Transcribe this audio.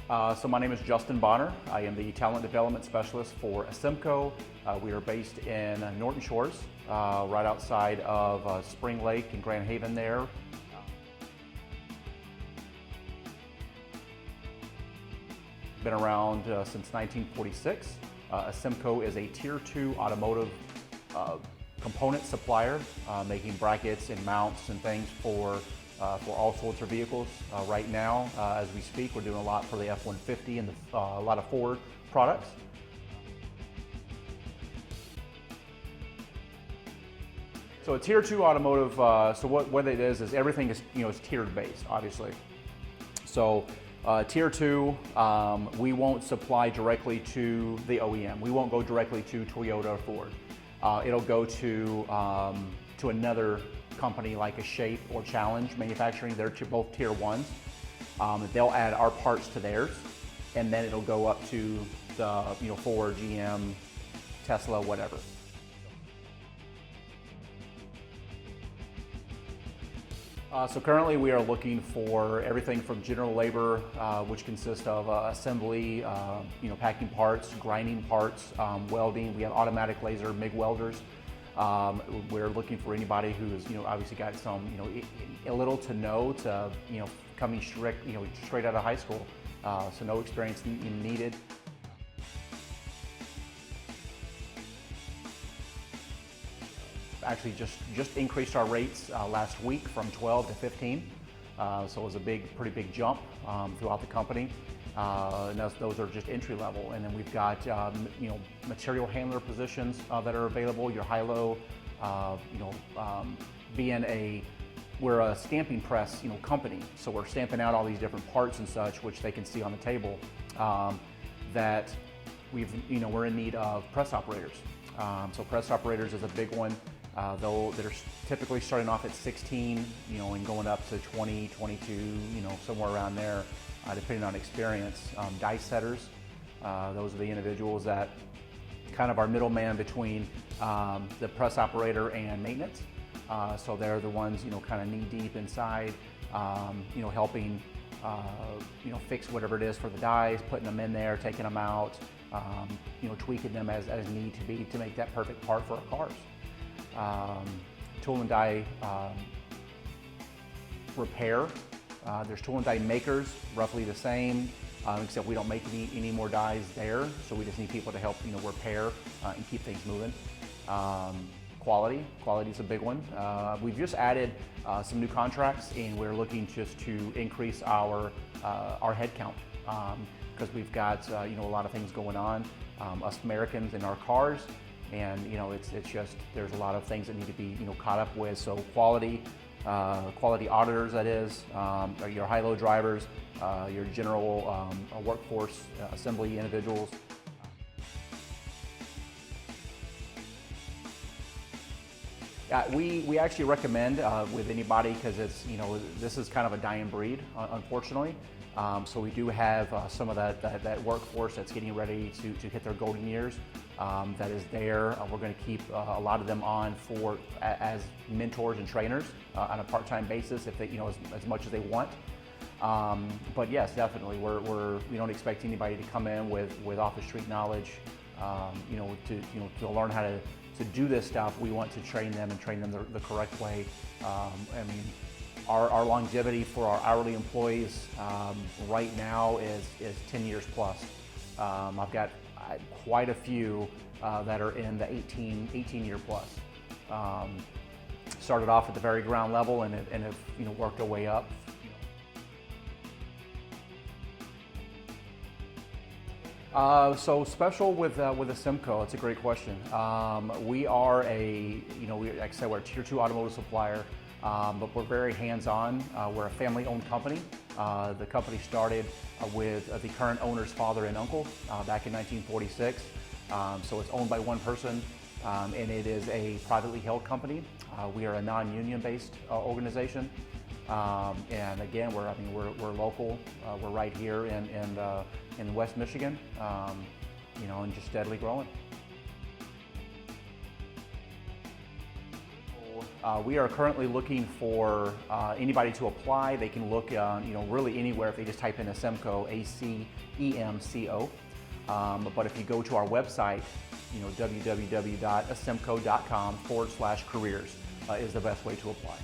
So my name is Justin Bonner. I am the Talent Development Specialist for Acemco. We are based in Norton Shores, right outside of Spring Lake and Grand Haven there. Been around since 1946. Acemco is a Tier 2 automotive component supplier, making brackets and mounts and things for all sorts of vehicles. Right now, as we speak, we're doing a lot for the F-150 and a lot of Ford products. So a Tier 2 automotive, so what it is everything is, is tiered based, obviously. So Tier 2, we won't supply directly to the OEM. We won't go directly to Toyota or Ford. It'll go to another company like a Shape or Challenge Manufacturing. They're both Tier 1s. They'll add our parts to theirs, and then it'll go up to the Ford, GM, Tesla, whatever. So currently we are looking for everything from general labor, which consists of assembly, packing parts, grinding parts, welding. We have automatic laser MIG welders. We're looking for anybody who's obviously got some a little to no to coming straight out of high school, so no experience needed. Actually just increased our rates last week from 12 to 15, so it was a pretty big jump throughout the company. And those are just entry level, and then we've got material handler positions that are available. Your high-low, we're a stamping press company, so we're stamping out all these different parts and such, which they can see on the table. That we're in need of press operators. So press operators is a big one. Though they're typically starting off at 16, and going up to 20, 22, somewhere around there. Depending on experience. Dice setters, those are the individuals that kind of are middleman between the press operator and maintenance. So they're the ones, kind of knee deep inside, helping, fix whatever it is for the dies, putting them in there, taking them out, tweaking them as need to be to make that perfect part for our cars. Tool and die repair. There's tool and die makers, roughly the same, except we don't make any more dies there, so we just need people to help repair and keep things moving. Quality is a big one. We've just added some new contracts, and we're looking just to increase our head count because we've got a lot of things going on, us Americans in our cars, and it's just there's a lot of things that need to be caught up with. So quality auditors, that is, your high-low drivers, your general workforce assembly individuals. We actually recommend with anybody, because it's this is kind of a dying breed, unfortunately. So we do have some of that workforce that's getting ready to hit their golden years. That is there. We're going to keep a lot of them on as mentors and trainers on a part-time basis, if they as much as they want. But yes, definitely, we don't expect anybody to come in with off-the-street knowledge. To learn how to do this stuff. We want to train them the correct way. Our longevity for our hourly employees right now is 10 years plus. I've got quite a few that are in the 18 year plus. Started off at the very ground level and have worked our way up. So special with Acemco, it's a great question. We are like I said, we're a Tier 2 automotive supplier, but we're very hands-on. We're a family-owned company. The company started with the current owner's father and uncle back in 1946. So it's owned by one person, and it is a privately held company. We are a non-union based organization. And again, we're local. We're right here in West Michigan, and just steadily growing. We are currently looking for anybody to apply. They can look, really anywhere if they just type in Acemco, A-C-E-M-C-O. But if you go to our website, www.acemco.com/careers is the best way to apply.